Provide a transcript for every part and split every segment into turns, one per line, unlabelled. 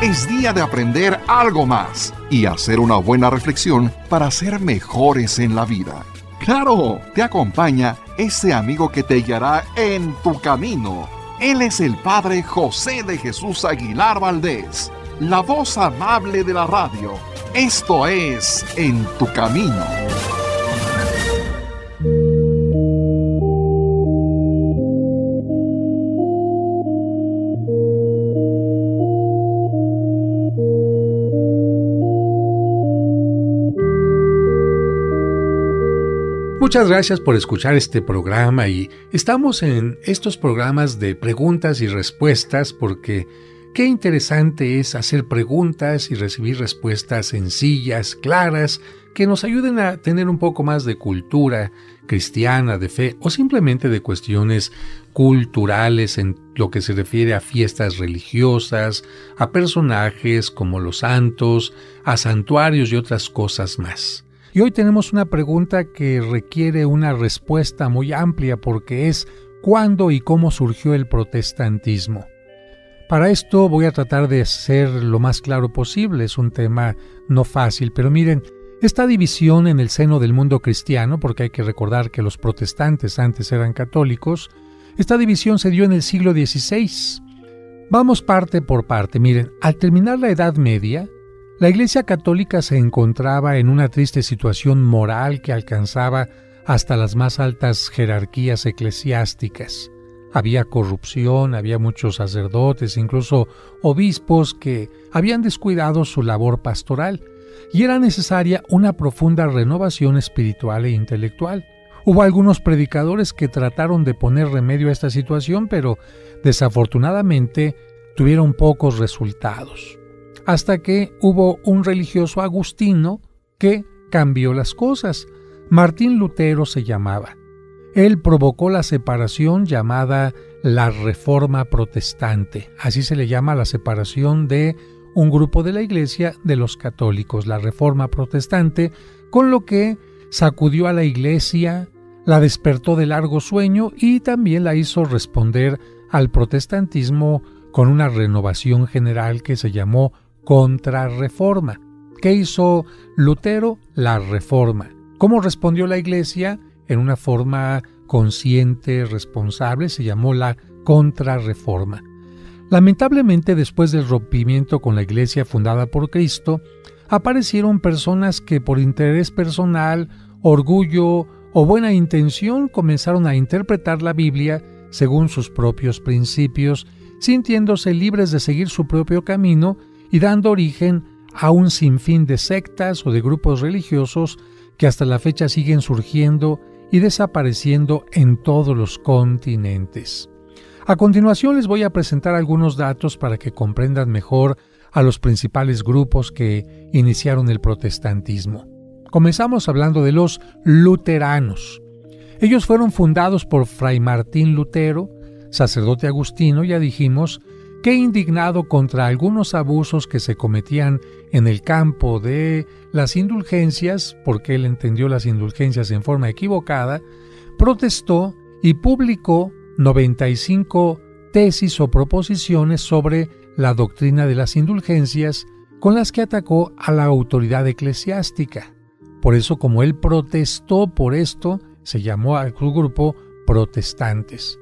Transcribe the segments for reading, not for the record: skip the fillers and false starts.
Es día de aprender algo más y hacer una buena reflexión para ser mejores en la vida. ¡Claro! Te acompaña ese amigo que te guiará en tu camino. Él es el Padre José de Jesús Aguilar Valdés, la voz amable de la radio. Esto es En tu Camino.
Muchas gracias por escuchar este programa y estamos en estos programas de preguntas y respuestas porque qué interesante es hacer preguntas y recibir respuestas sencillas, claras, que nos ayuden a tener un poco más de cultura cristiana, de fe o simplemente de cuestiones culturales en lo que se refiere a fiestas religiosas, a personajes como los santos, a santuarios y otras cosas más. Y hoy tenemos una pregunta que requiere una respuesta muy amplia porque es ¿cuándo y cómo surgió el protestantismo? Para esto voy a tratar de ser lo más claro posible, es un tema no fácil, pero miren, esta división en el seno del mundo cristiano, porque hay que recordar que los protestantes antes eran católicos, esta división se dio en el siglo XVI. Vamos parte por parte, miren, al terminar la Edad Media, la Iglesia Católica se encontraba en una triste situación moral que alcanzaba hasta las más altas jerarquías eclesiásticas. Había corrupción, había muchos sacerdotes, incluso obispos que habían descuidado su labor pastoral, y era necesaria una profunda renovación espiritual e intelectual. Hubo algunos predicadores que trataron de poner remedio a esta situación, pero desafortunadamente tuvieron pocos resultados. Hasta que hubo un religioso agustino que cambió las cosas. Martín Lutero se llamaba. Él provocó la separación llamada la Reforma Protestante. Así se le llama la separación de un grupo de la Iglesia de los católicos, la Reforma Protestante, con lo que sacudió a la Iglesia, la despertó de largo sueño y también la hizo responder al protestantismo con una renovación general que se llamó Contrarreforma. ¿Qué hizo Lutero? La Reforma. ¿Cómo respondió la Iglesia? En una forma consciente, responsable, se llamó la Contrarreforma. Lamentablemente, después del rompimiento con la Iglesia fundada por Cristo, aparecieron personas que por interés personal, orgullo o buena intención comenzaron a interpretar la Biblia según sus propios principios, sintiéndose libres de seguir su propio camino y dando origen a un sinfín de sectas o de grupos religiosos que hasta la fecha siguen surgiendo y desapareciendo en todos los continentes. A continuación les voy a presentar algunos datos para que comprendan mejor a los principales grupos que iniciaron el protestantismo. Comenzamos hablando de los luteranos. Ellos fueron fundados por Fray Martín Lutero, sacerdote agustino, ya dijimos, que indignado contra algunos abusos que se cometían en el campo de las indulgencias, porque él entendió las indulgencias en forma equivocada, protestó y publicó 95 tesis o proposiciones sobre la doctrina de las indulgencias con las que atacó a la autoridad eclesiástica. Por eso, como él protestó por esto, se llamó a su grupo protestantes.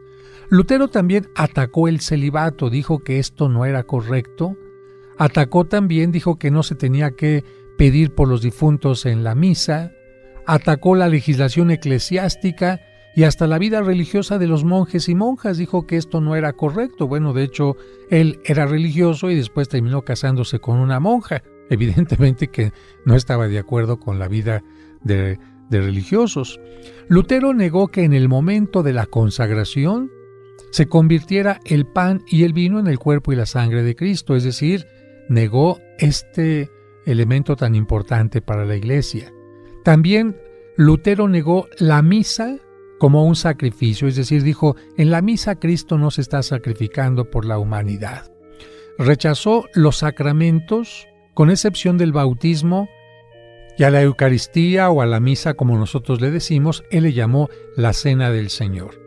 Lutero también atacó el celibato, dijo que esto no era correcto. Atacó también, dijo que no se tenía que pedir por los difuntos en la misa. Atacó la legislación eclesiástica y hasta la vida religiosa de los monjes y monjas, dijo que esto no era correcto. Bueno, de hecho, él era religioso y después terminó casándose con una monja. Evidentemente que no estaba de acuerdo con la vida de religiosos. Lutero negó que en el momento de la consagración se convirtiera el pan y el vino en el cuerpo y la sangre de Cristo, es decir, negó este elemento tan importante para la Iglesia. También Lutero negó la misa como un sacrificio, es decir, dijo, en la misa Cristo no se está sacrificando por la humanidad. Rechazó los sacramentos, con excepción del bautismo, y a la Eucaristía o a la misa, como nosotros le decimos, él le llamó la Cena del Señor.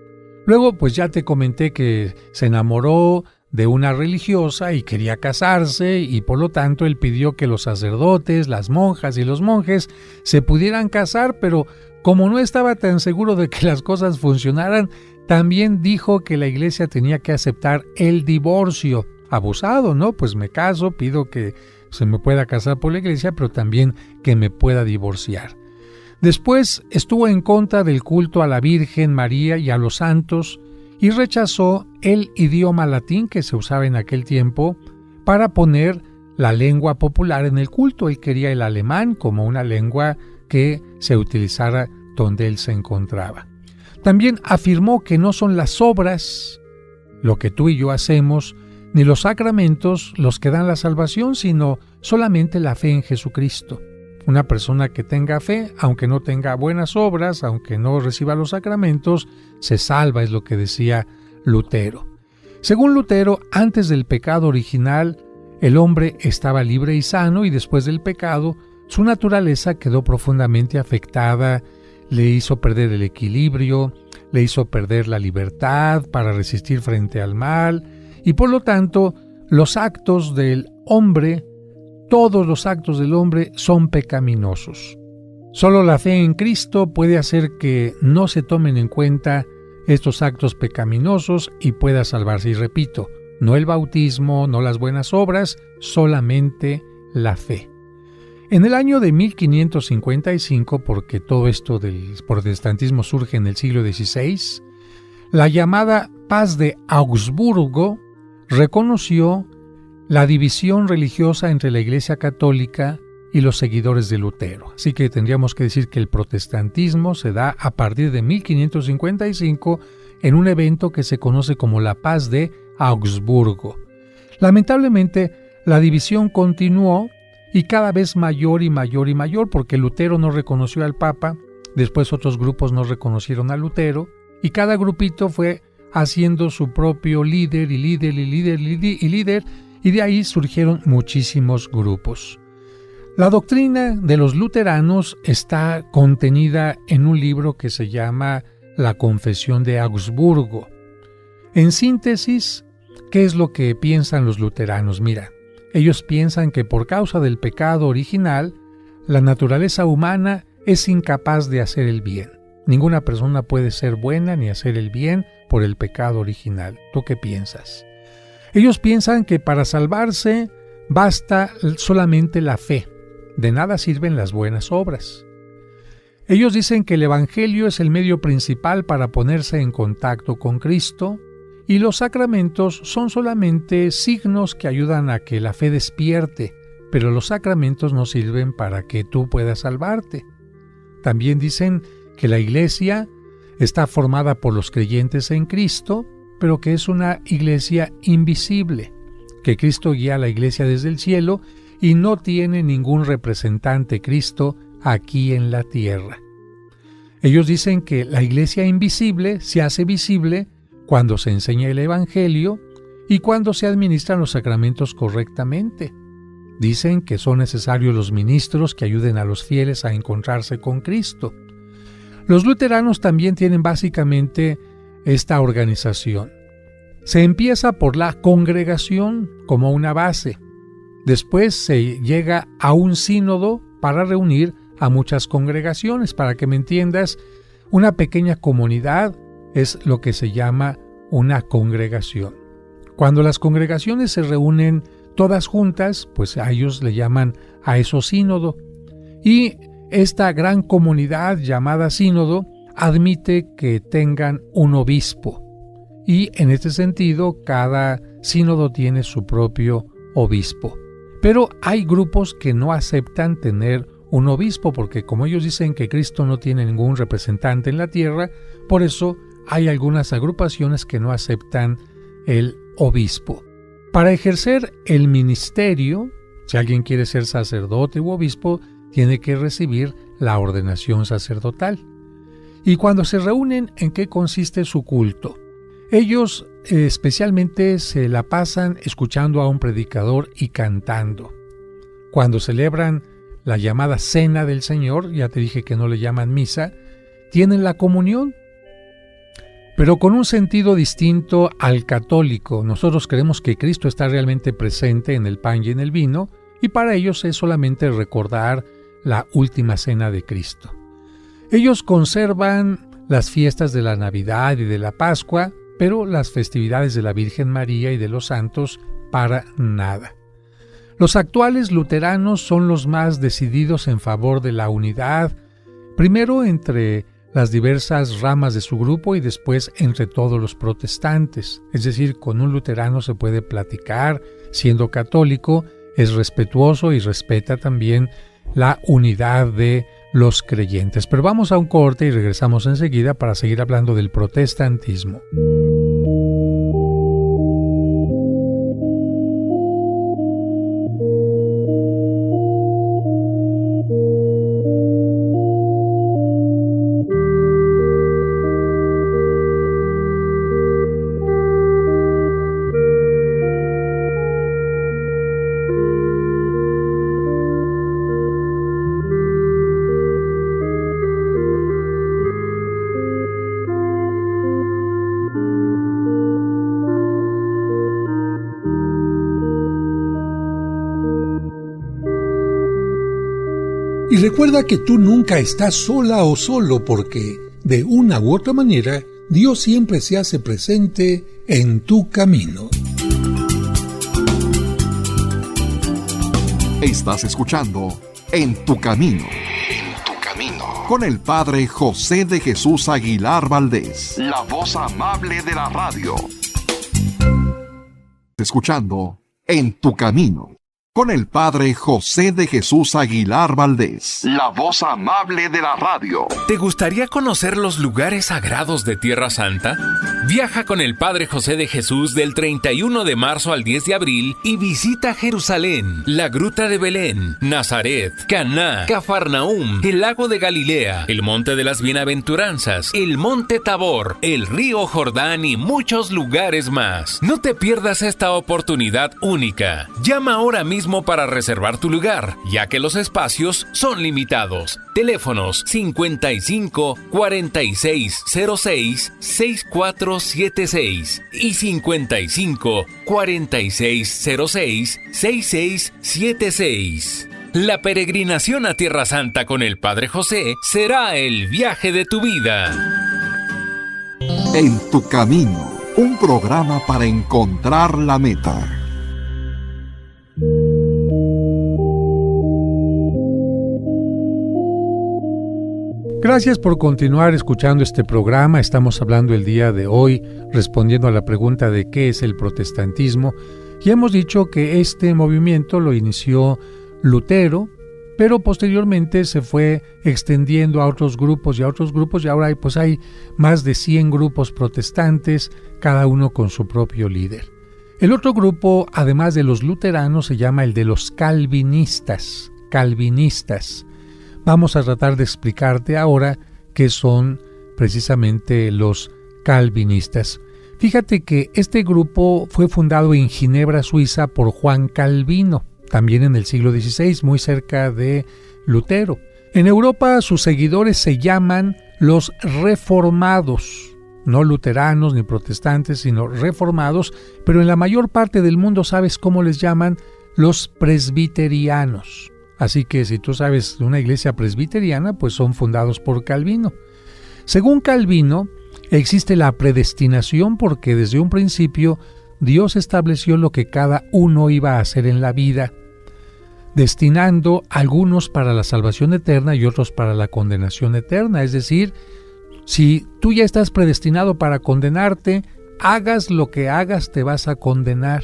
Luego, pues ya te comenté que se enamoró de una religiosa y quería casarse, y por lo tanto él pidió que los sacerdotes, las monjas y los monjes se pudieran casar, pero como no estaba tan seguro de que las cosas funcionaran, también dijo que la iglesia tenía que aceptar el divorcio. Abusado, ¿no? Pues me caso, pido que se me pueda casar por la iglesia, pero también que me pueda divorciar. Después estuvo en contra del culto a la Virgen María y a los santos y rechazó el idioma latín que se usaba en aquel tiempo para poner la lengua popular en el culto. Él quería el alemán como una lengua que se utilizara donde él se encontraba. También afirmó que no son las obras, lo que tú y yo hacemos, ni los sacramentos los que dan la salvación, sino solamente la fe en Jesucristo. Una persona que tenga fe, aunque no tenga buenas obras, aunque no reciba los sacramentos, se salva, es lo que decía Lutero. Según Lutero, antes del pecado original, el hombre estaba libre y sano, y después del pecado, su naturaleza quedó profundamente afectada, le hizo perder el equilibrio, le hizo perder la libertad para resistir frente al mal, y por lo tanto, los actos del hombre, todos los actos del hombre son pecaminosos. Solo la fe en Cristo puede hacer que no se tomen en cuenta estos actos pecaminosos y pueda salvarse. Y repito, no el bautismo, no las buenas obras, solamente la fe. En el año de 1555, porque todo esto del protestantismo surge en el siglo XVI, la llamada Paz de Augsburgo reconoció la división religiosa entre la Iglesia Católica y los seguidores de Lutero. Así que tendríamos que decir que el protestantismo se da a partir de 1555 en un evento que se conoce como la Paz de Augsburgo. Lamentablemente, la división continuó y cada vez mayor y mayor y mayor, porque Lutero no reconoció al Papa, después otros grupos no reconocieron a Lutero, y cada grupito fue haciendo su propio líder y líder y líder y líder, y de ahí surgieron muchísimos grupos. La doctrina de los luteranos está contenida en un libro que se llama La Confesión de Augsburgo. En síntesis, ¿qué es lo que piensan los luteranos? Mira, ellos piensan que por causa del pecado original, la naturaleza humana es incapaz de hacer el bien. Ninguna persona puede ser buena ni hacer el bien por el pecado original. ¿Tú qué piensas? Ellos piensan que para salvarse basta solamente la fe. De nada sirven las buenas obras. Ellos dicen que el Evangelio es el medio principal para ponerse en contacto con Cristo, y los sacramentos son solamente signos que ayudan a que la fe despierte, pero los sacramentos no sirven para que tú puedas salvarte. También dicen que la Iglesia está formada por los creyentes en Cristo, pero que es una iglesia invisible, que Cristo guía a la iglesia desde el cielo y no tiene ningún representante Cristo aquí en la tierra. Ellos dicen que la iglesia invisible se hace visible cuando se enseña el Evangelio y cuando se administran los sacramentos correctamente. Dicen que son necesarios los ministros que ayuden a los fieles a encontrarse con Cristo. Los luteranos también tienen básicamente esta organización. Se empieza por la congregación como una base. Después se llega a un sínodo para reunir a muchas congregaciones. Para que me entiendas, una pequeña comunidad es lo que se llama una congregación. Cuando las congregaciones se reúnen todas juntas, pues a ellos le llaman a eso sínodo. Y esta gran comunidad llamada sínodo admite que tengan un obispo. Y en este sentido, cada sínodo tiene su propio obispo. Pero hay grupos que no aceptan tener un obispo, porque como ellos dicen que Cristo no tiene ningún representante en la tierra, por eso hay algunas agrupaciones que no aceptan el obispo. Para ejercer el ministerio, si alguien quiere ser sacerdote u obispo, tiene que recibir la ordenación sacerdotal. Y cuando se reúnen, ¿en qué consiste su culto? Ellos especialmente se la pasan escuchando a un predicador y cantando. Cuando celebran la llamada Cena del Señor, ya te dije que no le llaman misa, tienen la comunión. pero con un sentido distinto al católico. Nosotros creemos que Cristo está realmente presente en el pan y en el vino, y para ellos es solamente recordar la última cena de Cristo. Ellos conservan las fiestas de la Navidad y de la Pascua, pero las festividades de la Virgen María y de los santos para nada. Los actuales luteranos son los más decididos en favor de la unidad, primero entre las diversas ramas de su grupo y después entre todos los protestantes. Es decir, con un luterano se puede platicar, siendo católico, es respetuoso y respeta también la unidad de los creyentes. Pero vamos a un corte y regresamos enseguida para seguir hablando del protestantismo.
Y recuerda que tú nunca estás sola o solo porque, de una u otra manera, Dios siempre se hace presente en tu camino.
Estás escuchando En tu Camino. En tu Camino. Con el Padre José de Jesús Aguilar Valdés, la voz amable de la radio. Escuchando En tu Camino. Con el Padre José de Jesús Aguilar Valdés, la voz amable de la radio.
¿Te gustaría conocer los lugares sagrados de Tierra Santa? Viaja con el Padre José de Jesús del 31 de marzo al 10 de abril y visita Jerusalén, la Gruta de Belén, Nazaret, Caná, Cafarnaúm, el Lago de Galilea, el Monte de las Bienaventuranzas, el Monte Tabor, el Río Jordán y muchos lugares más. No te pierdas esta oportunidad única. Llama ahora mismo para reservar tu lugar, ya que los espacios son limitados. Teléfonos 55 46 06 6476 y 55 46 06 6676. La peregrinación a Tierra Santa con el Padre José será el viaje de tu vida.
En tu Camino, un programa para encontrar la meta.
Gracias por continuar escuchando este programa. Estamos hablando el día de hoy, respondiendo a la pregunta de qué es el protestantismo. Y hemos dicho que este movimiento lo inició Lutero, pero posteriormente se fue extendiendo a otros grupos y ahora hay más de 100 grupos protestantes, cada uno con su propio líder. El otro grupo, además de los luteranos, se llama el de los calvinistas. Vamos a tratar de explicarte ahora qué son precisamente los calvinistas. Fíjate que este grupo fue fundado en Ginebra, Suiza, por Juan Calvino, también en el siglo XVI, muy cerca de Lutero. En Europa sus seguidores se llaman los reformados, no luteranos ni protestantes, sino reformados, pero en la mayor parte del mundo sabes cómo les llaman, los presbiterianos. Así que si tú sabes de una iglesia presbiteriana, pues son fundados por Calvino. Según Calvino, existe la predestinación porque desde un principio Dios estableció lo que cada uno iba a hacer en la vida, destinando algunos para la salvación eterna y otros para la condenación eterna. Es decir, si tú ya estás predestinado para condenarte, hagas lo que hagas, te vas a condenar.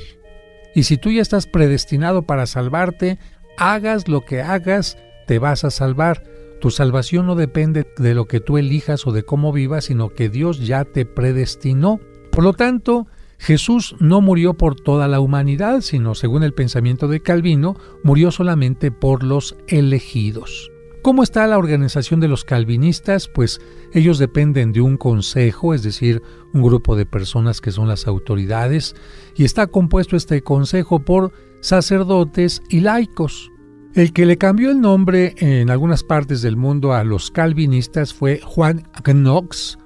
Y si tú ya estás predestinado para salvarte, hagas lo que hagas, te vas a salvar. Tu salvación no depende de lo que tú elijas o de cómo vivas, sino que Dios ya te predestinó. Por lo tanto, Jesús no murió por toda la humanidad, sino, según el pensamiento de Calvino, murió solamente por los elegidos. ¿Cómo está la organización de los calvinistas? Pues ellos dependen de un consejo, es decir, un grupo de personas que son las autoridades, y está compuesto este consejo por sacerdotes y laicos. El que le cambió el nombre en algunas partes del mundo a los calvinistas fue Juan Knox,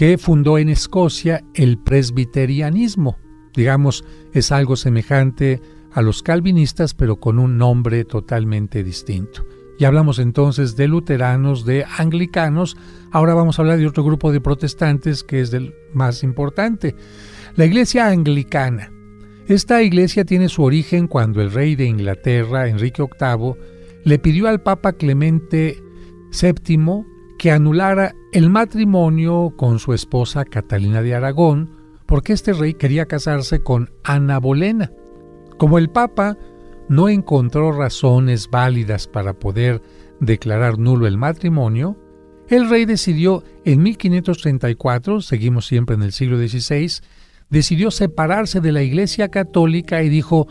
que fundó en Escocia el presbiterianismo. Digamos, es algo semejante a los calvinistas, pero con un nombre totalmente distinto. Ya hablamos entonces de luteranos, de anglicanos. Ahora vamos a hablar de otro grupo de protestantes que es el más importante, la Iglesia Anglicana. Esta iglesia tiene su origen cuando el rey de Inglaterra, Enrique VIII, le pidió al Papa Clemente VII que anulara el matrimonio con su esposa Catalina de Aragón, porque este rey quería casarse con Ana Bolena. Como el Papa no encontró razones válidas para poder declarar nulo el matrimonio, el rey decidió en 1534, seguimos siempre en el siglo XVI, decidió separarse de la Iglesia Católica y dijo: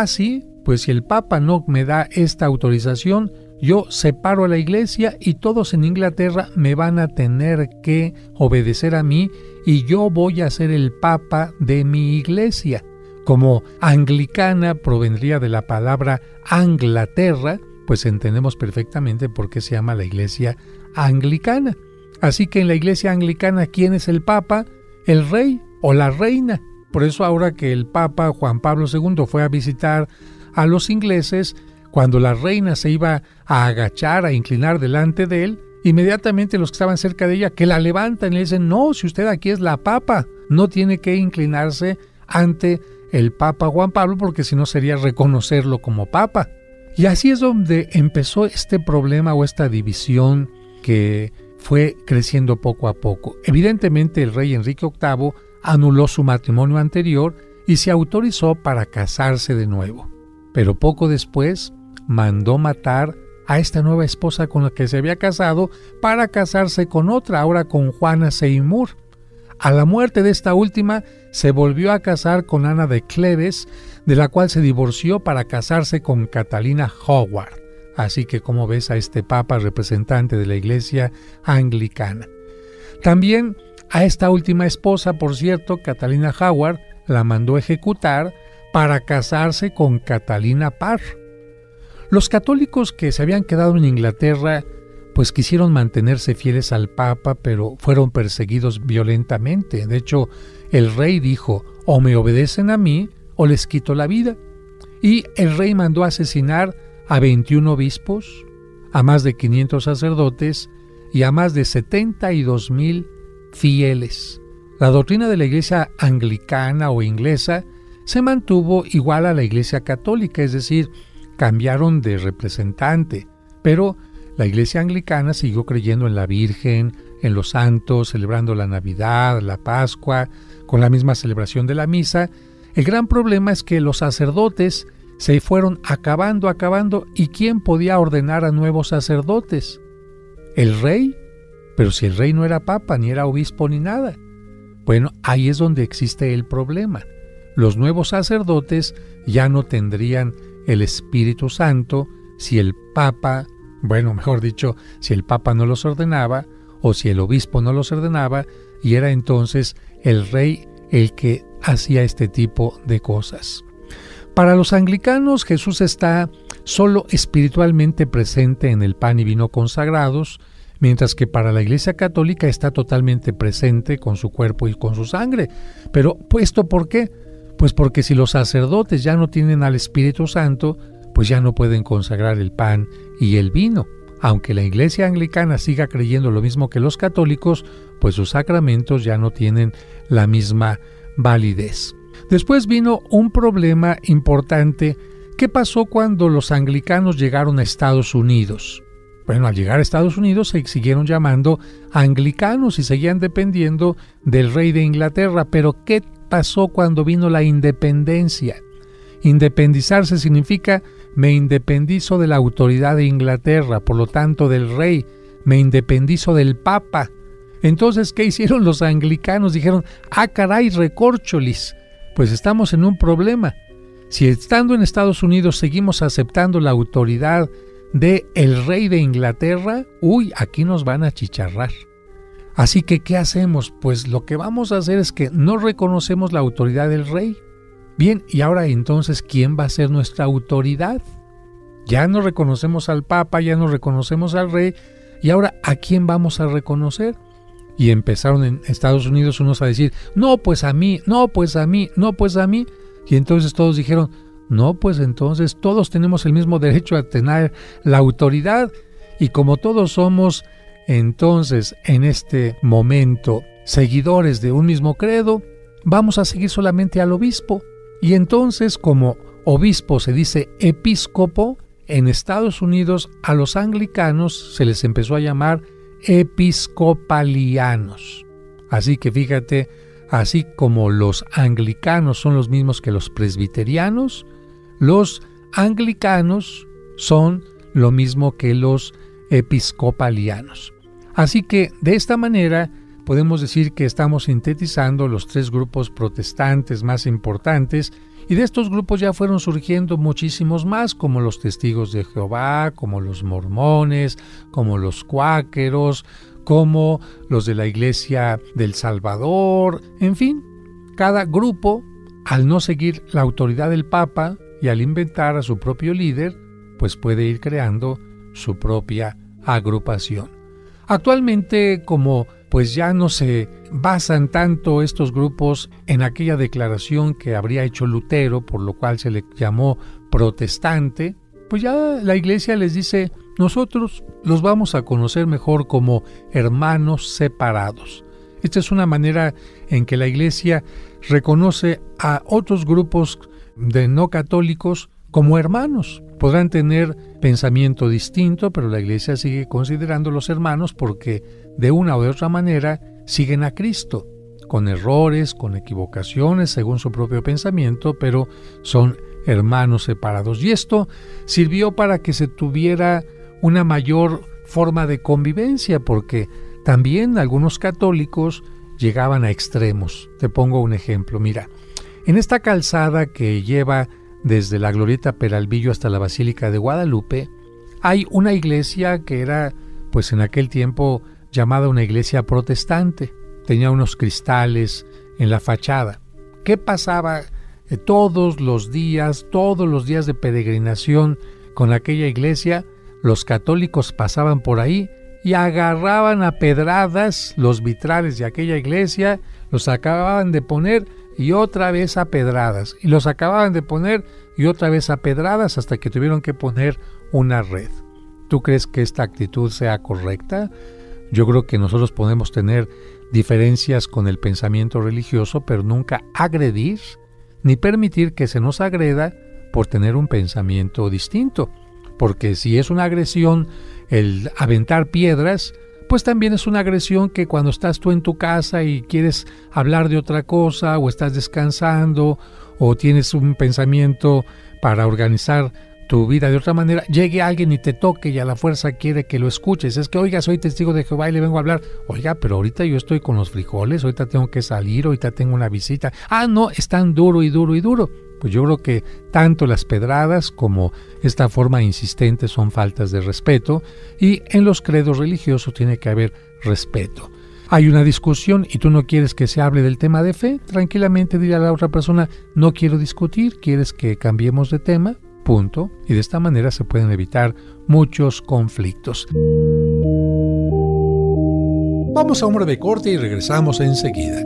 sí, pues si el Papa no me da esta autorización, yo separo a la Iglesia y todos en Inglaterra me van a tener que obedecer a mí y yo voy a ser el Papa de mi Iglesia. Como anglicana provendría de la palabra Anglaterra, pues entendemos perfectamente por qué se llama la Iglesia Anglicana. Así que en la Iglesia Anglicana, ¿quién es el Papa? El rey o la reina. Por eso ahora que el Papa Juan Pablo II fue a visitar a los ingleses, cuando la reina se iba a agachar, a inclinar delante de él, inmediatamente los que estaban cerca de ella, que la levantan y le dicen: no, si usted aquí es la Papa, no tiene que inclinarse ante el Papa Juan Pablo, porque si no sería reconocerlo como Papa. Y así es donde empezó este problema o esta división que fue creciendo poco a poco. Evidentemente el rey Enrique VIII anuló su matrimonio anterior y se autorizó para casarse de nuevo. Pero poco después mandó matar a esta nueva esposa con la que se había casado para casarse con otra, ahora con Juana Seymour. A la muerte de esta última, se volvió a casar con Ana de Cleves, de la cual se divorció para casarse con Catalina Howard. Así que, como ves, a este papa representante de la Iglesia Anglicana. También a esta última esposa, por cierto, Catalina Howard, la mandó ejecutar para casarse con Catalina Parr. Los católicos que se habían quedado en Inglaterra pues quisieron mantenerse fieles al Papa, pero fueron perseguidos violentamente. De hecho, el rey dijo: o me obedecen a mí o les quito la vida. Y el rey mandó asesinar a 21 obispos, a más de 500 sacerdotes y a más de 72,000 fieles. La doctrina de la Iglesia Anglicana o inglesa se mantuvo igual a la Iglesia Católica, es decir, cambiaron de representante, pero la Iglesia Anglicana siguió creyendo en la Virgen, en los santos, celebrando la Navidad, la Pascua, con la misma celebración de la misa. El gran problema es que los sacerdotes se fueron acabando, ¿y quién podía ordenar a nuevos sacerdotes? ¿El rey? Pero si el rey no era papa, ni era obispo, ni nada. Bueno, ahí es donde existe el problema. Los nuevos sacerdotes ya no tendrían el Espíritu Santo si el papa, mejor dicho, si el papa no los ordenaba o si el obispo no los ordenaba, y era entonces el rey el que hacía este tipo de cosas. Para los anglicanos, Jesús está solo espiritualmente presente en el pan y vino consagrados, mientras que para la Iglesia Católica está totalmente presente con su cuerpo y con su sangre. Pero, ¿esto por qué? Pues porque si los sacerdotes ya no tienen al Espíritu Santo, pues ya no pueden consagrar el pan y el vino. Aunque la Iglesia Anglicana siga creyendo lo mismo que los católicos, pues sus sacramentos ya no tienen la misma validez. Después vino un problema importante. ¿Qué pasó cuando los anglicanos llegaron a Estados Unidos? Bueno, al llegar a Estados Unidos se siguieron llamando anglicanos y seguían dependiendo del rey de Inglaterra. Pero ¿qué pasó cuando vino la independencia? Independizarse significa: me independizo de la autoridad de Inglaterra, por lo tanto del rey, me independizo del papa. Entonces, ¿qué hicieron los anglicanos? Dijeron: caray, recórcholis, pues estamos en un problema. Si estando en Estados Unidos seguimos aceptando la autoridad de el rey de Inglaterra, aquí nos van a chicharrar. Así que, ¿qué hacemos? Pues lo que vamos a hacer es que no reconocemos la autoridad del rey. Bien, y ahora entonces, ¿quién va a ser nuestra autoridad? Ya no reconocemos al Papa, ya no reconocemos al Rey, y ahora, ¿a quién vamos a reconocer? Y empezaron en Estados Unidos unos a decir, no, pues a mí, no, pues a mí, no, pues a mí. Y entonces todos dijeron, no, pues entonces todos tenemos el mismo derecho a tener la autoridad. Y como todos somos entonces en este momento seguidores de un mismo credo, vamos a seguir solamente al obispo. Y entonces, como obispo se dice episcopo, en Estados Unidos a los anglicanos se les empezó a llamar episcopalianos. Así que fíjate, así como los anglicanos son los mismos que los presbiterianos, los anglicanos son lo mismo que los episcopalianos. Así que de esta manera podemos decir que estamos sintetizando los tres grupos protestantes más importantes, y de estos grupos ya fueron surgiendo muchísimos más, como los testigos de Jehová, como los mormones, como los cuáqueros, como los de la Iglesia del Salvador. En fin, cada grupo, al no seguir la autoridad del Papa y al inventar a su propio líder, pues puede ir creando su propia agrupación. Actualmente, como pues ya no se basan tanto estos grupos en aquella declaración que habría hecho Lutero, por lo cual se le llamó protestante, pues ya la Iglesia les dice, nosotros los vamos a conocer mejor como hermanos separados. Esta es una manera en que la Iglesia reconoce a otros grupos de no católicos como hermanos. Podrán tener pensamiento distinto, pero la Iglesia sigue considerándolos hermanos porque de una o de otra manera siguen a Cristo, con errores, con equivocaciones según su propio pensamiento, pero son hermanos separados. Y esto sirvió para que se tuviera una mayor forma de convivencia, porque también algunos católicos llegaban a extremos. Te pongo un ejemplo, mira, en esta calzada que lleva desde la Glorieta Peralvillo hasta la Basílica de Guadalupe, hay una iglesia que era, pues en aquel tiempo, llamada una iglesia protestante. Tenía unos cristales en la fachada. ¿Qué pasaba todos los días de peregrinación con aquella iglesia? Los católicos pasaban por ahí y agarraban a pedradas los vitrales de aquella iglesia, los acababan de poner y otra vez a pedradas, y los acababan de poner y otra vez a pedradas hasta que tuvieron que poner una red. ¿Tú crees que esta actitud sea correcta? Yo creo que nosotros podemos tener diferencias con el pensamiento religioso, pero nunca agredir ni permitir que se nos agreda por tener un pensamiento distinto. Porque si es una agresión el aventar piedras, pues también es una agresión que cuando estás tú en tu casa y quieres hablar de otra cosa, o estás descansando, o tienes un pensamiento para organizar tu vida de otra manera, llegue alguien y te toque y a la fuerza quiere que lo escuches. Es que, oiga, soy testigo de Jehová y le vengo a hablar. Oiga, pero ahorita yo estoy con los frijoles, ahorita tengo que salir, ahorita tengo una visita. Ah, no, es tan duro y duro y duro. Pues yo creo que tanto las pedradas como esta forma insistente son faltas de respeto, y en los credos religiosos tiene que haber respeto. Hay una discusión y tú no quieres que se hable del tema de fe, tranquilamente dile a la otra persona, no quiero discutir, ¿quieres que cambiemos de tema? Punto. Y de esta manera se pueden evitar muchos conflictos.
Vamos a un breve corte y regresamos enseguida.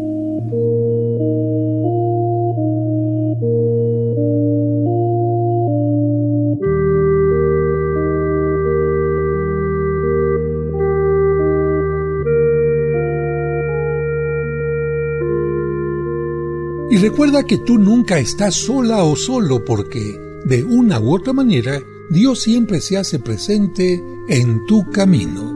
Y recuerda que tú nunca estás sola o solo, porque de una u otra manera Dios siempre se hace presente en tu camino.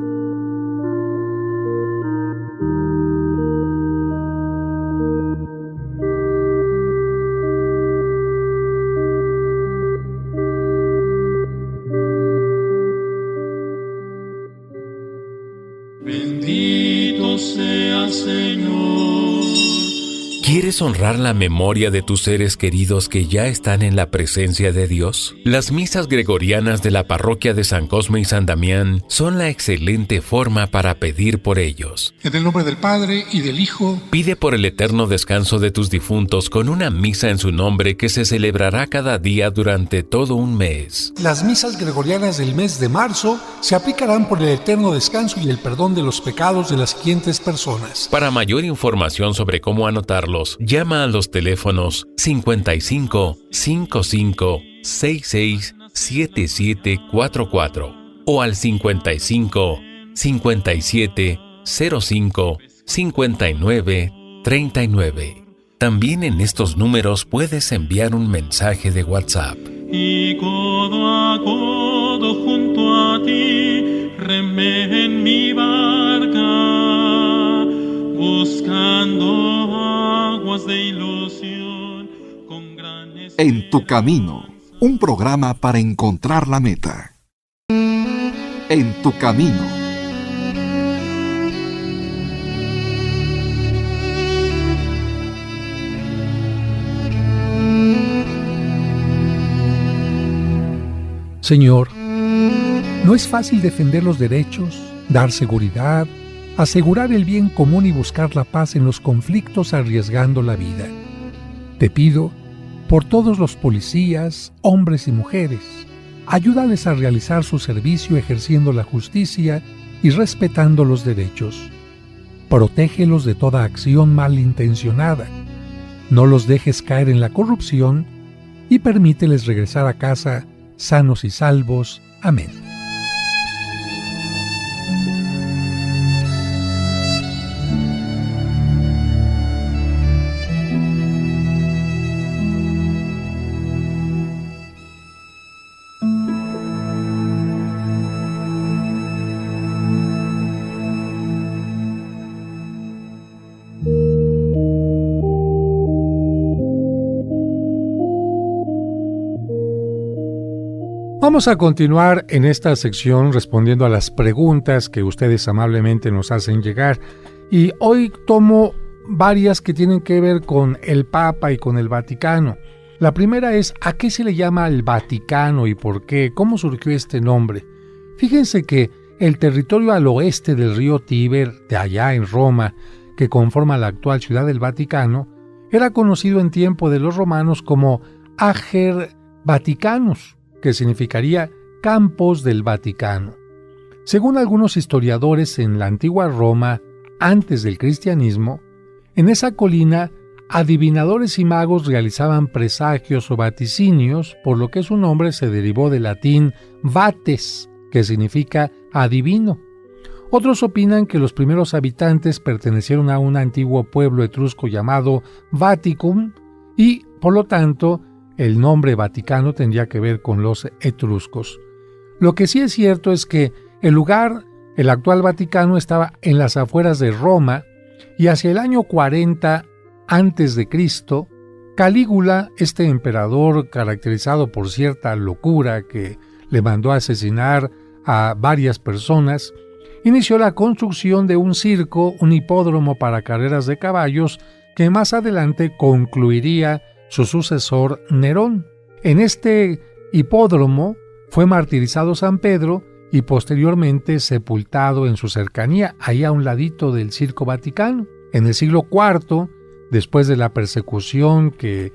Bendito sea Señor.
¿Quieres honrar la memoria de tus seres queridos que ya están en la presencia de Dios? Las misas gregorianas de la parroquia de San Cosme y San Damián son la excelente forma para pedir por ellos.
En el nombre del Padre, y del Hijo.
Pide por el eterno descanso de tus difuntos con una misa en su nombre que se celebrará cada día durante todo un mes.
Las misas gregorianas del mes de marzo se aplicarán por el eterno descanso y el perdón de los pecados de las siguientes personas.
Para mayor información sobre cómo anotarlos, llama a los teléfonos 55 55 66 7744 o al 55 57 05 59 39. También en estos números puedes enviar un mensaje de WhatsApp.
Y codo a codo junto a ti, remé en mi barca, buscando aguas de ilusión con gran esperanza.
En tu camino, un programa para encontrar la meta. En tu camino.
Señor, no es fácil defender los derechos, dar seguridad, asegurar el bien común y buscar la paz en los conflictos arriesgando la vida. Te pido, por todos los policías, hombres y mujeres, ayúdales a realizar su servicio ejerciendo la justicia y respetando los derechos. Protégelos de toda acción malintencionada. No los dejes caer en la corrupción y permíteles regresar a casa sanos y salvos. Amén.
Vamos a continuar en esta sección respondiendo a las preguntas que ustedes amablemente nos hacen llegar. Y hoy tomo varias que tienen que ver con el Papa y con el Vaticano. La primera es, ¿a qué se le llama el Vaticano y por qué? ¿Cómo surgió este nombre? Fíjense que el territorio al oeste del río Tíber, de allá en Roma, que conforma la actual ciudad del Vaticano, era conocido en tiempo de los romanos como Ager Vaticanus, que significaría Campos del Vaticano. Según algunos historiadores, en la antigua Roma, antes del cristianismo, en esa colina, adivinadores y magos realizaban presagios o vaticinios, por lo que su nombre se derivó del latín vates, que significa adivino. Otros opinan que los primeros habitantes pertenecieron a un antiguo pueblo etrusco llamado Vaticum y, por lo tanto, el nombre Vaticano tendría que ver con los etruscos. Lo que sí es cierto es que el lugar, el actual Vaticano, estaba en las afueras de Roma y hacia el año 40 a.C., Calígula, este emperador caracterizado por cierta locura que le mandó a asesinar a varias personas, inició la construcción de un circo, un hipódromo para carreras de caballos que más adelante concluiría su sucesor Nerón. En este hipódromo fue martirizado San Pedro y posteriormente sepultado en su cercanía, ahí a un ladito del Circo Vaticano. En el siglo IV, después de la persecución que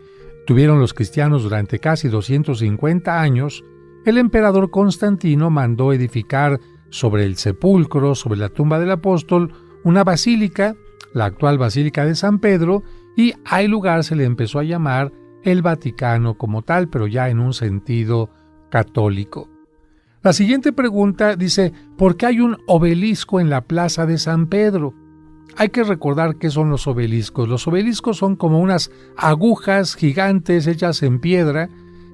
tuvieron los cristianos durante casi 250 años, el emperador Constantino mandó edificar sobre el sepulcro, sobre la tumba del apóstol, una basílica, la actual Basílica de San Pedro, y al lugar se le empezó a llamar el Vaticano como tal, pero ya en un sentido católico. La siguiente pregunta dice, ¿por qué hay un obelisco en la plaza de San Pedro? Hay que recordar qué son los obeliscos. Los obeliscos son como unas agujas gigantes hechas en piedra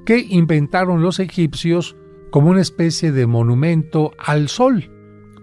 que inventaron los egipcios como una especie de monumento al sol.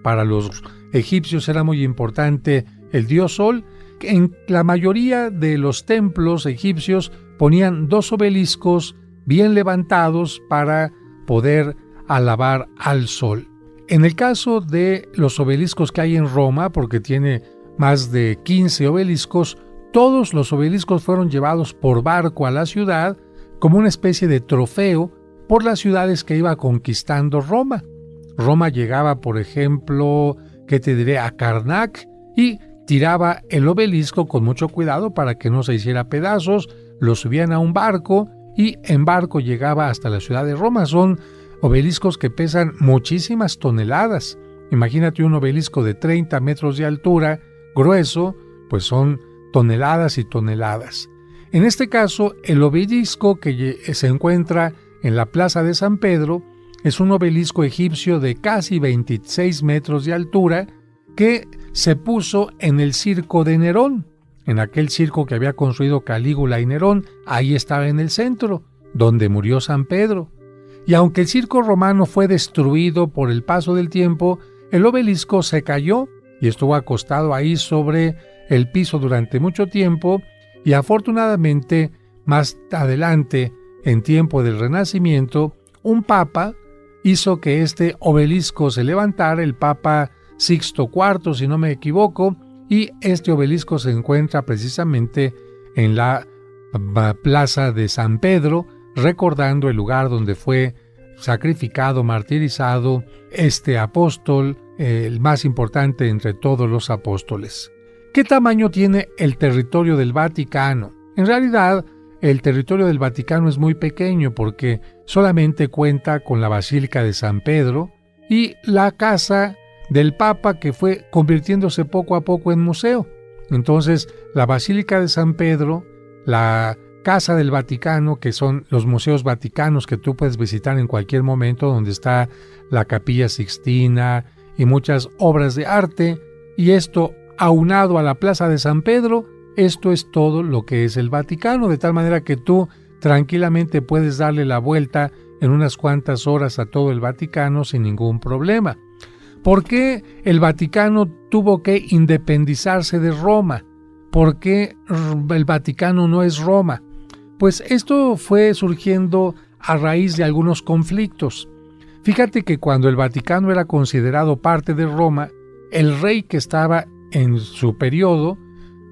Para los egipcios era muy importante el dios Sol. En la mayoría de los templos egipcios ponían dos obeliscos bien levantados para poder alabar al sol. En el caso de los obeliscos que hay en Roma, porque tiene más de 15 obeliscos,
todos los obeliscos fueron llevados por barco a la ciudad como una especie de trofeo por las ciudades que iba conquistando Roma. Roma llegaba, por ejemplo, ¿qué te diré?, a Karnak y tiraba el obelisco con mucho cuidado para que no se hiciera pedazos, lo subían a un barco y en barco llegaba hasta la ciudad de Roma. Son obeliscos que pesan muchísimas toneladas. Imagínate un obelisco de 30 metros de altura, grueso, pues son toneladas y toneladas. En este caso, el obelisco que se encuentra en la Plaza de San Pedro es un obelisco egipcio de casi 26 metros de altura que se puso en el circo de Nerón. En aquel circo que había construido Calígula y Nerón, ahí estaba en el centro, donde murió San Pedro. Y aunque el circo romano fue destruido por el paso del tiempo, el obelisco se cayó y estuvo acostado ahí sobre el piso durante mucho tiempo, y afortunadamente más adelante, en tiempo del Renacimiento, un papa hizo que este obelisco se levantara, el Papa Sixto IV, si no me equivoco, y este obelisco se encuentra precisamente en la Plaza de San Pedro, recordando el lugar donde fue sacrificado, martirizado este apóstol, el más importante entre todos los apóstoles. ¿Qué tamaño tiene el territorio del Vaticano? En realidad, el territorio del Vaticano es muy pequeño porque solamente cuenta con la Basílica de San Pedro y la casa del Papa, que fue convirtiéndose poco a poco en museo. Entonces, la Basílica de San Pedro, la Casa del Vaticano, que son los museos vaticanos que tú puedes visitar en cualquier momento, donde está la Capilla Sixtina y muchas obras de arte, y esto aunado a la Plaza de San Pedro, esto es todo lo que es el Vaticano, de tal manera que tú tranquilamente puedes darle la vuelta en unas cuantas horas a todo el Vaticano sin ningún problema. ¿Por qué el Vaticano tuvo que independizarse de Roma? ¿Por qué el Vaticano no es Roma? Pues esto fue surgiendo a raíz de algunos conflictos. Fíjate que cuando el Vaticano era considerado parte de Roma, el rey que estaba en su periodo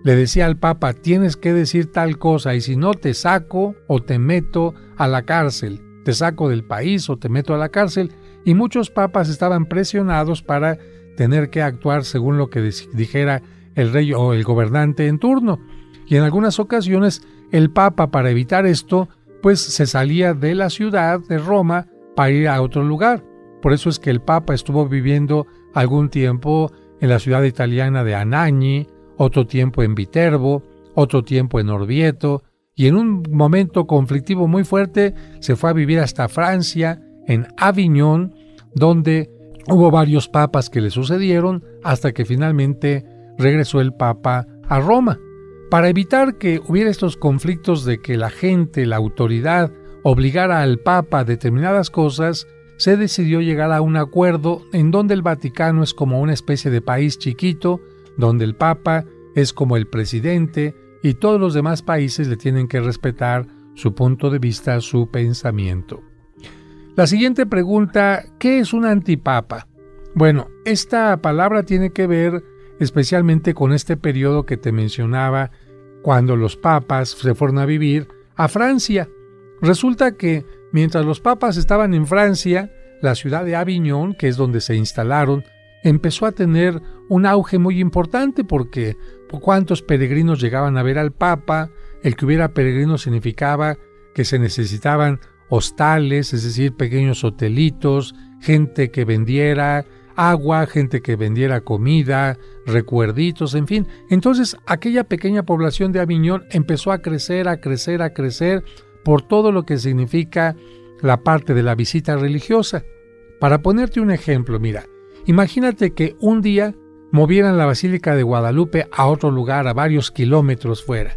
le decía al Papa: tienes que decir tal cosa y si no te saco o te meto a la cárcel, te saco del país o te meto a la cárcel. Y muchos papas estaban presionados para tener que actuar según lo que dijera el rey o el gobernante en turno. Y en algunas ocasiones el Papa, para evitar esto, pues se salía de la ciudad de Roma para ir a otro lugar. Por eso es que el Papa estuvo viviendo algún tiempo en la ciudad italiana de Anagni, otro tiempo en Viterbo, otro tiempo en Orvieto, y en un momento conflictivo muy fuerte se fue a vivir hasta Francia, en Aviñón, donde hubo varios papas que le sucedieron hasta que finalmente regresó el Papa a Roma. Para evitar que hubiera estos conflictos de que la gente, la autoridad, obligara al Papa a determinadas cosas, se decidió llegar a un acuerdo en donde el Vaticano es como una especie de país chiquito, donde el Papa es como el presidente y todos los demás países le tienen que respetar su punto de vista, su pensamiento. La siguiente pregunta: ¿qué es un antipapa? Bueno, esta palabra tiene que ver especialmente con este periodo que te mencionaba, cuando los papas se fueron a vivir a Francia. Resulta que mientras los papas estaban en Francia, la ciudad de Aviñón, que es donde se instalaron, empezó a tener un auge muy importante porque cuántos peregrinos llegaban a ver al Papa. El que hubiera peregrinos significaba que se necesitaban hostales, es decir, pequeños hotelitos, gente que vendiera agua, gente que vendiera comida, recuerditos, en fin. Entonces, aquella pequeña población de Aviñón empezó a crecer por todo lo que significa la parte de la visita religiosa. Para ponerte un ejemplo, mira, imagínate que un día movieran la Basílica de Guadalupe a otro lugar, a varios kilómetros fuera.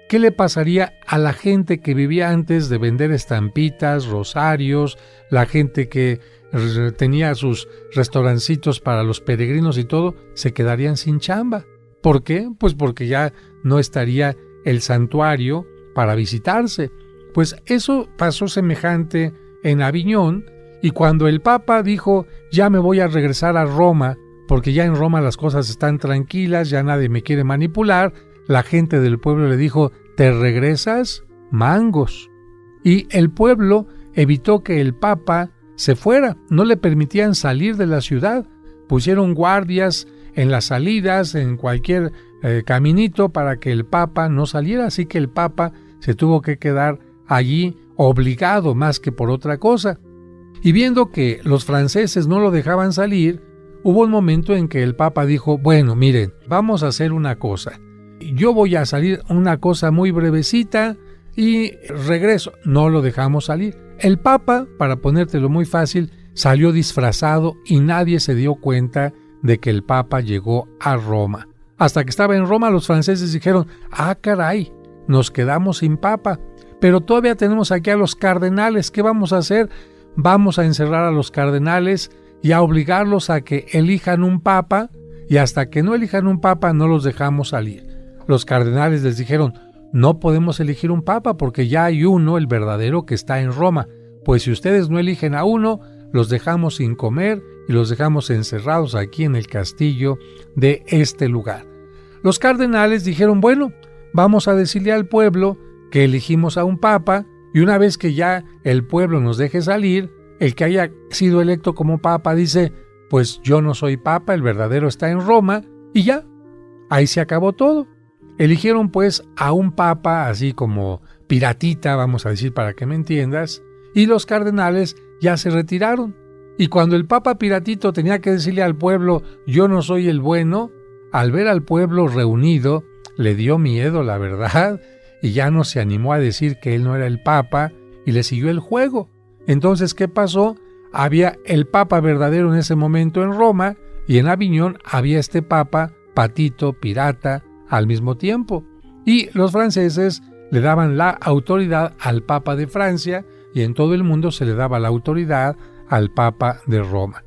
¿Qué le pasaría a la gente que vivía antes de vender estampitas, rosarios, la gente que tenía sus restaurancitos para los peregrinos y todo? Se quedarían sin chamba. ¿Por qué? Pues porque ya no estaría el santuario para visitarse. Pues eso pasó semejante en Aviñón, y cuando el Papa dijo: ya me voy a regresar a Roma, porque ya en Roma las cosas están tranquilas, ya nadie me quiere manipular, la gente del pueblo le dijo: ¿te regresas? Mangos. Y el pueblo evitó que el Papa se fuera, no le permitían salir de la ciudad. Pusieron guardias en las salidas, en cualquier caminito, para que el Papa no saliera, así que el Papa se tuvo que quedar allí obligado más que por otra cosa. Y viendo que los franceses no lo dejaban salir, hubo un momento en que el Papa dijo: bueno, miren, vamos a hacer una cosa. Yo voy a salir una cosa muy brevecita y regreso. No lo dejamos salir. El Papa, para ponértelo muy fácil, salió disfrazado y nadie se dio cuenta de que el Papa llegó a Roma. Hasta que estaba en Roma, los franceses dijeron: ah, caray, nos quedamos sin Papa, pero todavía tenemos aquí a los cardenales. ¿Qué vamos a hacer? Vamos a encerrar a los cardenales y a obligarlos a que elijan un Papa, y hasta que no elijan un Papa no los dejamos salir. Los cardenales les dijeron: no podemos elegir un Papa porque ya hay uno, el verdadero, que está en Roma. Pues si ustedes no eligen a uno, los dejamos sin comer y los dejamos encerrados aquí en el castillo de este lugar. Los cardenales dijeron: bueno, vamos a decirle al pueblo que elegimos a un Papa, y una vez que ya el pueblo nos deje salir, el que haya sido electo como Papa dice: pues yo no soy Papa, el verdadero está en Roma, y ya, ahí se acabó todo. Eligieron pues a un Papa así como piratita, vamos a decir para que me entiendas, y los cardenales ya se retiraron. Y cuando el Papa piratito tenía que decirle al pueblo: yo no soy el bueno, al ver al pueblo reunido, le dio miedo, la verdad, y ya no se animó a decir que él no era el Papa, y le siguió el juego. Entonces, ¿qué pasó? Había el Papa verdadero en ese momento en Roma, y en Aviñón había este Papa patito, pirata, al mismo tiempo. Y los franceses le daban la autoridad al Papa de Francia, y en todo el mundo se le daba la autoridad al Papa de Roma.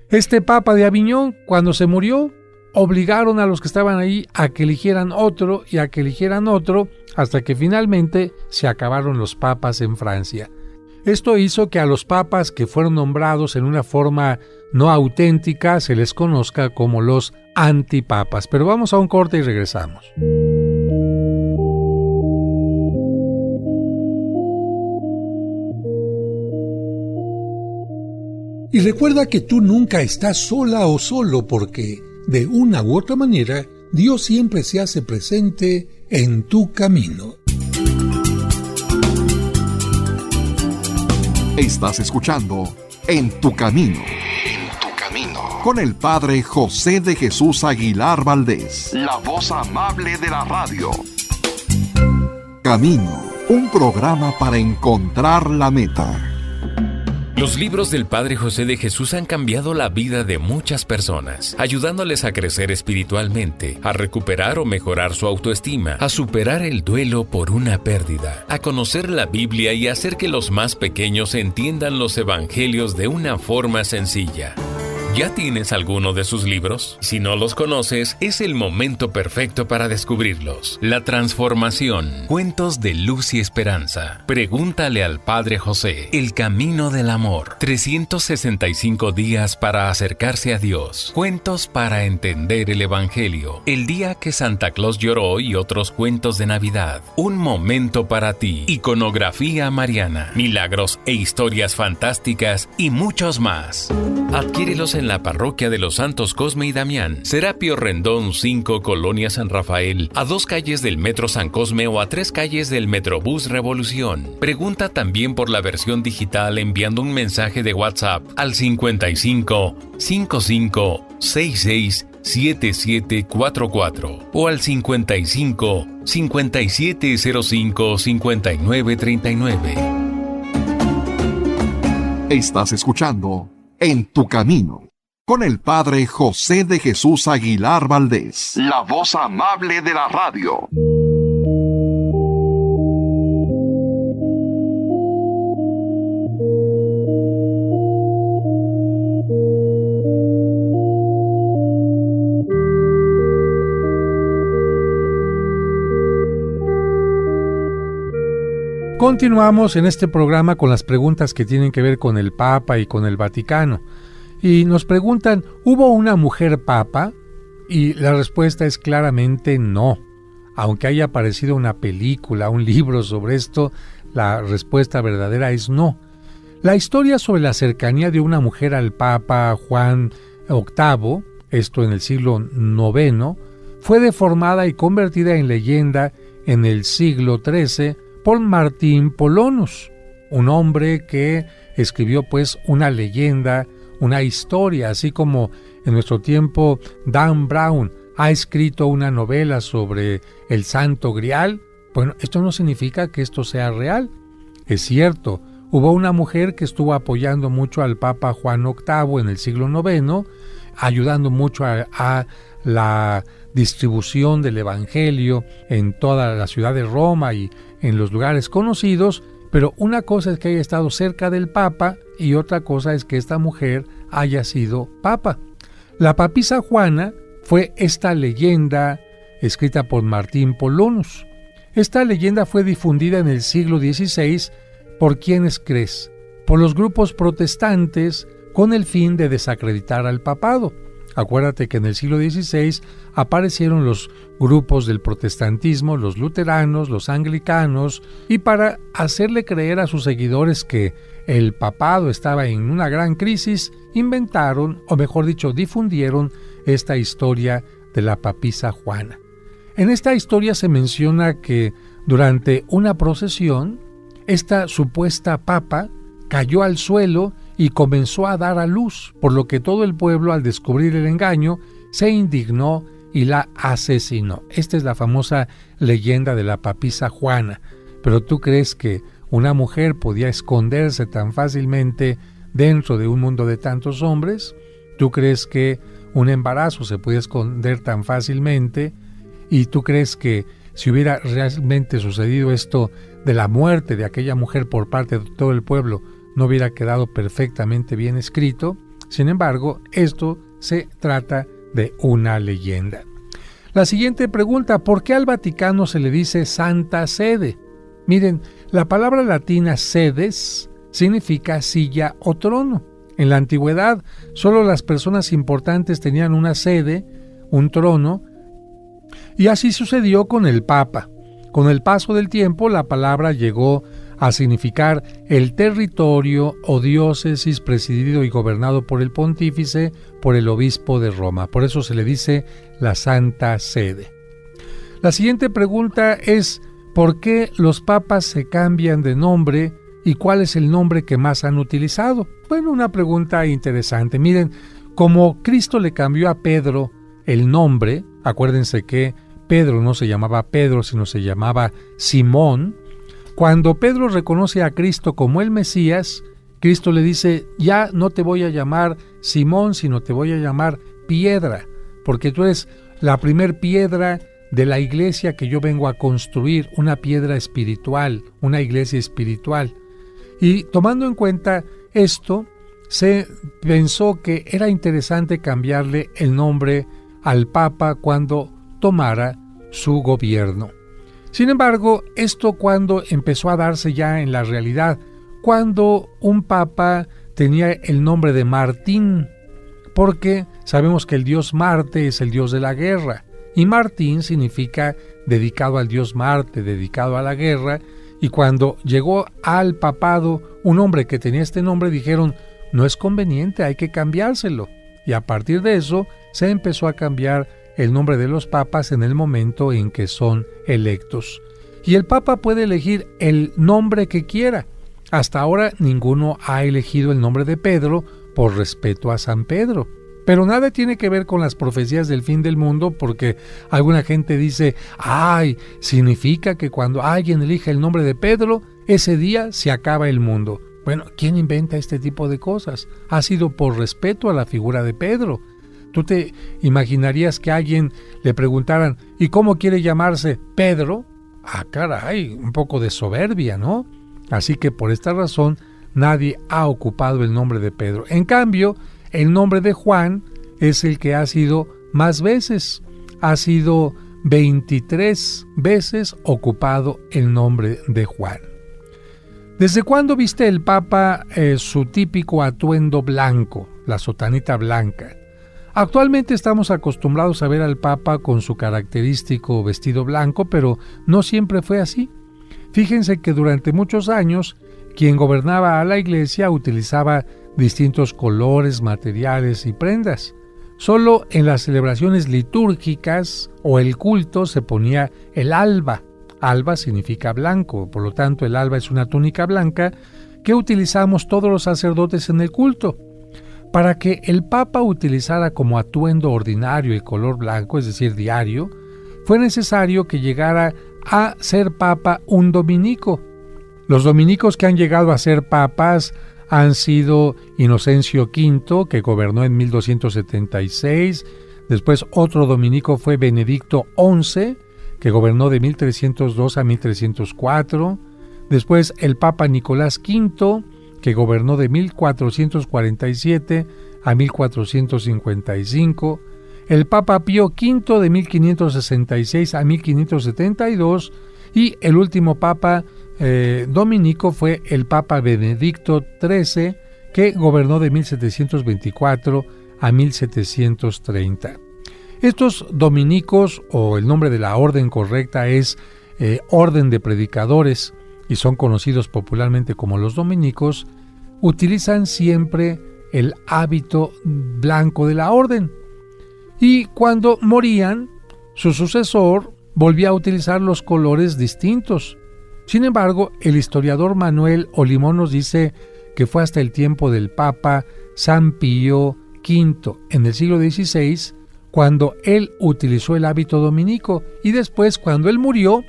Este Papa de Aviñón, cuando se murió, obligaron a los que estaban ahí a que eligieran otro y a que eligieran otro, hasta que finalmente se acabaron los papas en Francia. Esto hizo que a los papas que fueron nombrados en una forma no auténtica se les conozca como los antipapas. Pero vamos a un corte y regresamos.
Y recuerda que tú nunca estás sola o solo, porque de una u otra manera Dios siempre se hace presente en tu camino.
Estás escuchando En tu Camino. Con el Padre José de Jesús Aguilar Valdés, la voz amable de la radio. Camino, un programa para encontrar la meta.
Los libros del Padre José de Jesús han cambiado la vida de muchas personas, ayudándoles a crecer espiritualmente, a recuperar o mejorar su autoestima, a superar el duelo por una pérdida, a conocer la Biblia y hacer que los más pequeños entiendan los evangelios de una forma sencilla. ¿Ya tienes alguno de sus libros? Si no los conoces, es el momento perfecto para descubrirlos. La Transformación, Cuentos de Luz y Esperanza, Pregúntale al Padre José, El Camino del Amor, 365 días para acercarse a Dios, Cuentos para entender el Evangelio, El día que Santa Claus lloró y otros cuentos de Navidad, Un momento para ti, Iconografía mariana, Milagros e historias fantásticas y muchos más. Adquiérelos en la parroquia de los Santos Cosme y Damián, Serapio Rendón 5, Colonia San Rafael, a 2 calles del Metro San Cosme o a 3 calles del Metrobús Revolución. Pregunta también por la versión digital enviando un mensaje de WhatsApp al 55 55 66 7744 o al 55 5705 5939.
Estás escuchando En tu Camino, con el Padre José de Jesús Aguilar Valdés, la voz amable de la radio.
Continuamos en este programa con las preguntas que tienen que ver con el Papa y con el Vaticano. Y nos preguntan, ¿hubo una mujer Papa? Y la respuesta es claramente no.
aunque haya aparecido una película, un libro sobre esto, la respuesta verdadera es no. La historia sobre la cercanía de una mujer al Papa Juan VIII, esto en el siglo IX, fue deformada y convertida en leyenda en el siglo XIII por Martín Polonus, un hombre que escribió pues una leyenda, una historia, así como en nuestro tiempo Dan Brown ha escrito una novela sobre el Santo Grial. Bueno, esto no significa que esto sea real. Es cierto, hubo una mujer que estuvo apoyando mucho al Papa Juan VIII en el siglo IX, ayudando mucho a la distribución del Evangelio en toda la ciudad de Roma y en los lugares conocidos, pero una cosa es que haya estado cerca del Papa y otra cosa es que esta mujer haya sido Papa. La papisa Juana fue esta leyenda escrita por Martín Polonus. Esta leyenda fue difundida en el siglo XVI ¿por quiénes crees? Por los grupos protestantes con el fin de desacreditar al papado. Acuérdate que en el siglo XVI aparecieron los grupos del protestantismo, los luteranos, los anglicanos, y para hacerle creer a sus seguidores que el papado estaba en una gran crisis, inventaron, o mejor dicho, difundieron esta historia de la papisa Juana. En esta historia se menciona que durante una procesión, esta supuesta papa cayó al suelo y comenzó a dar a luz, por lo que todo el pueblo, al descubrir el engaño, se indignó y la asesinó. Esta es la famosa leyenda de la papisa Juana. Pero ¿tú crees que una mujer podía esconderse tan fácilmente dentro de un mundo de tantos hombres? ¿Tú crees que un embarazo se puede esconder tan fácilmente? ¿Y tú crees que si hubiera realmente sucedido esto de la muerte de aquella mujer por parte de todo el pueblo, no hubiera quedado perfectamente bien escrito? Sin embargo, esto se trata de una leyenda. La siguiente pregunta: ¿por qué al Vaticano se le dice Santa Sede? Miren, la palabra latina sedes significa silla o trono. En la antigüedad, solo las personas importantes tenían una sede, un trono, y así sucedió con el Papa. Con el paso del tiempo, la palabra llegó a significar el territorio o diócesis presidido y gobernado por el pontífice, por el obispo de Roma. Por eso se le dice la Santa Sede. La siguiente pregunta es: ¿por qué los papas se cambian de nombre y cuál es el nombre que más han utilizado? Bueno, una pregunta interesante. Miren, como Cristo le cambió a Pedro el nombre, acuérdense que Pedro no se llamaba Pedro, sino se llamaba Simón. Cuando Pedro reconoce a Cristo como el Mesías, Cristo le dice: ya no te voy a llamar Simón, sino te voy a llamar Piedra, porque tú eres la primer piedra de la iglesia que yo vengo a construir, una piedra espiritual, una iglesia espiritual. Y tomando en cuenta esto, se pensó que era interesante cambiarle el nombre al Papa cuando tomara su gobierno. Sin embargo, esto cuando empezó a darse ya en la realidad, cuando un papa tenía el nombre de Martín, porque sabemos que el dios Marte es el dios de la guerra, y Martín significa dedicado al dios Marte, dedicado a la guerra, y cuando llegó al papado un hombre que tenía este nombre, dijeron: no es conveniente, hay que cambiárselo. Y a partir de eso se empezó a cambiar el nombre de los papas en el momento en que son electos. Y el papa puede elegir el nombre que quiera. Hasta ahora ninguno ha elegido el nombre de Pedro por respeto a San Pedro. Pero nada tiene que ver con las profecías del fin del mundo, porque alguna gente dice: ¡ay! Significa que cuando alguien elige el nombre de Pedro, ese día se acaba el mundo. Bueno, ¿quién inventa este tipo de cosas? Ha sido por respeto a la figura de Pedro. ¿Tú te imaginarías que a alguien le preguntaran: ¿y cómo quiere llamarse? Pedro. Ah, caray, un poco de soberbia, ¿no? Así que por esta razón nadie ha ocupado el nombre de Pedro. En cambio, el nombre de Juan es el que ha sido más veces. Ha sido 23 veces ocupado el nombre de Juan. ¿Desde cuándo viste el Papa su típico atuendo blanco, la sotanita blanca?
Actualmente estamos acostumbrados a ver al Papa con su característico vestido blanco, pero no siempre fue así. Fíjense que durante muchos años, quien gobernaba a la Iglesia utilizaba distintos colores, materiales y prendas. Solo en las celebraciones litúrgicas o el culto se ponía el alba. Alba significa blanco, por lo tanto el alba es una túnica blanca que utilizamos todos los sacerdotes en el culto. Para que el Papa utilizara como atuendo ordinario el color blanco, es decir, diario, fue necesario que llegara a ser Papa un dominico. Los dominicos que han llegado a ser papas han sido Inocencio V, que gobernó en 1276, después otro dominico fue Benedicto XI, que gobernó de 1302 a 1304, después el Papa Nicolás V, que gobernó de 1447 a 1455, el Papa Pío V de 1566 a 1572 y el último Papa dominico fue el Papa Benedicto XIII, que gobernó de 1724 a 1730. Estos dominicos, o el nombre de la orden correcta es Orden de Predicadores, y son conocidos popularmente como los dominicos, utilizan siempre el hábito blanco de la orden. Y cuando morían, su sucesor volvía a utilizar los colores distintos. Sin embargo, el historiador Manuel Olimón nos dice que fue hasta el tiempo del Papa San Pío V, en el siglo XVI, cuando él utilizó el hábito dominico, y después, cuando él murió,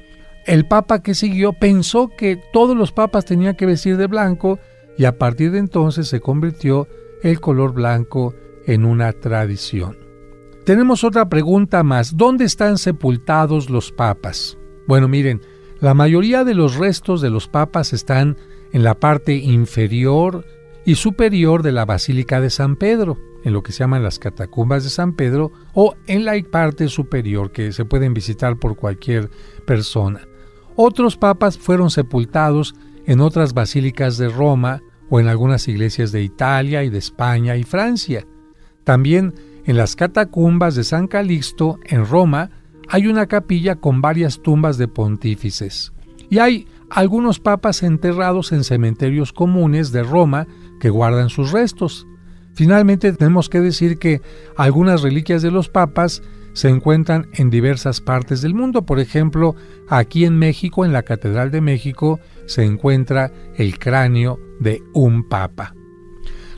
el Papa que siguió pensó que todos los papas tenían que vestir de blanco, y a partir de entonces se convirtió el color blanco en una tradición. Tenemos otra pregunta más. ¿Dónde están sepultados los papas? Bueno, miren, la mayoría de los restos de los papas están en la parte inferior y superior de la Basílica de San Pedro, en lo que se llaman las catacumbas de San Pedro, o en la parte superior, que se pueden visitar por cualquier persona. Otros papas fueron sepultados en otras basílicas de Roma o en algunas iglesias de Italia y de España y Francia. También en las catacumbas de San Calixto, en Roma, hay una capilla con varias tumbas de pontífices. Y hay algunos papas enterrados en cementerios comunes de Roma que guardan sus restos. Finalmente, tenemos que decir que algunas reliquias de los papas se encuentran en diversas partes del mundo. Por ejemplo, aquí en México, en la Catedral de México, se encuentra el cráneo de un papa.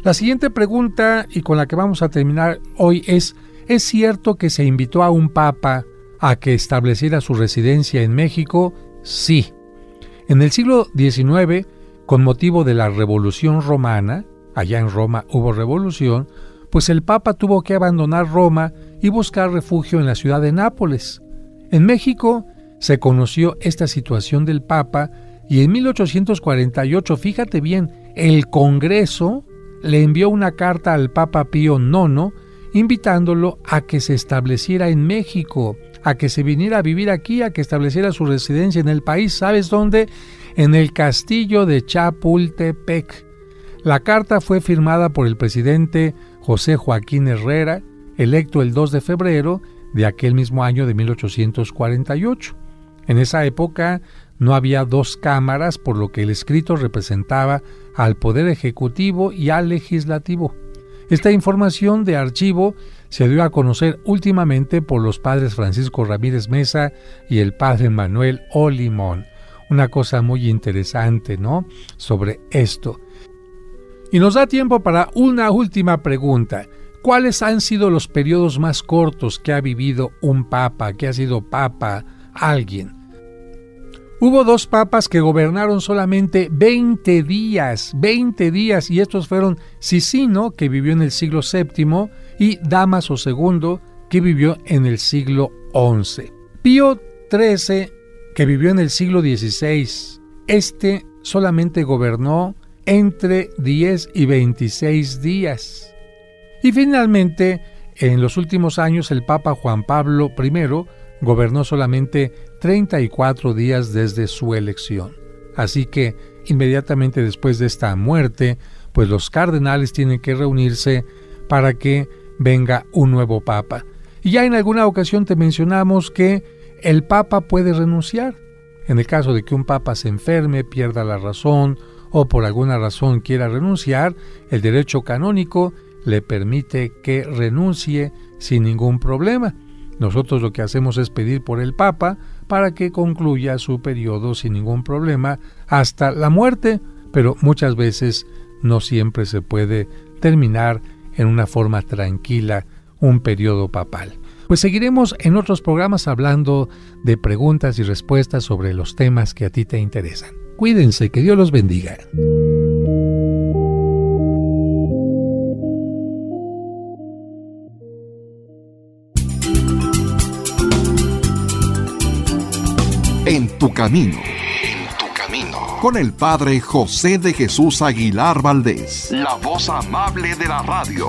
La siguiente pregunta, y con la que vamos a terminar hoy, ¿es cierto que se invitó a un papa a que estableciera su residencia en México? Sí. En el siglo XIX, con motivo de la Revolución Romana, allá en Roma hubo revolución, pues el Papa tuvo que abandonar Roma y buscar refugio en la ciudad de Nápoles. En México se conoció esta situación del Papa y en 1848, fíjate bien, el Congreso le envió una carta al Papa Pío IX invitándolo a que se estableciera en México, a que se viniera a vivir aquí, a que estableciera su residencia en el país. ¿Sabes dónde? En el castillo de Chapultepec. La carta fue firmada por el presidente José Joaquín Herrera, electo el 2 de febrero de aquel mismo año de 1848. En esa época no había dos cámaras, por lo que el escrito representaba al Poder Ejecutivo y al Legislativo. Esta información de archivo se dio a conocer últimamente por los padres Francisco Ramírez Mesa y el padre Manuel Olimón. Una cosa muy interesante, ¿no?, sobre esto. Y nos da tiempo para una última pregunta. ¿Cuáles han sido los periodos más cortos que ha vivido un papa, que ha sido papa alguien? Hubo dos papas que gobernaron solamente 20 días, y estos fueron Sicino, que vivió en el siglo VII, y Dámaso II, que vivió en el siglo XI. Pío XIII, que vivió en el siglo XVI, este solamente gobernó entre 10 y 26 días. Y finalmente, en los últimos años, el Papa Juan Pablo I gobernó solamente 34 días desde su elección. Así que, inmediatamente después de esta muerte, pues los cardenales tienen que reunirse para que venga un nuevo papa. Y ya en alguna ocasión te mencionamos que el papa puede renunciar. En el caso de que un papa se enferme, pierda la razón o por alguna razón quiera renunciar, el derecho canónico le permite que renuncie sin ningún problema. Nosotros lo que hacemos es pedir por el papa para que concluya su periodo sin ningún problema hasta la muerte, pero muchas veces no siempre se puede terminar en una forma tranquila un periodo papal. Pues seguiremos en otros programas hablando de preguntas y respuestas sobre los temas que a ti te interesan. Cuídense, que Dios los bendiga.
En tu camino. Con el Padre José de Jesús Aguilar Valdés, la voz amable de la radio.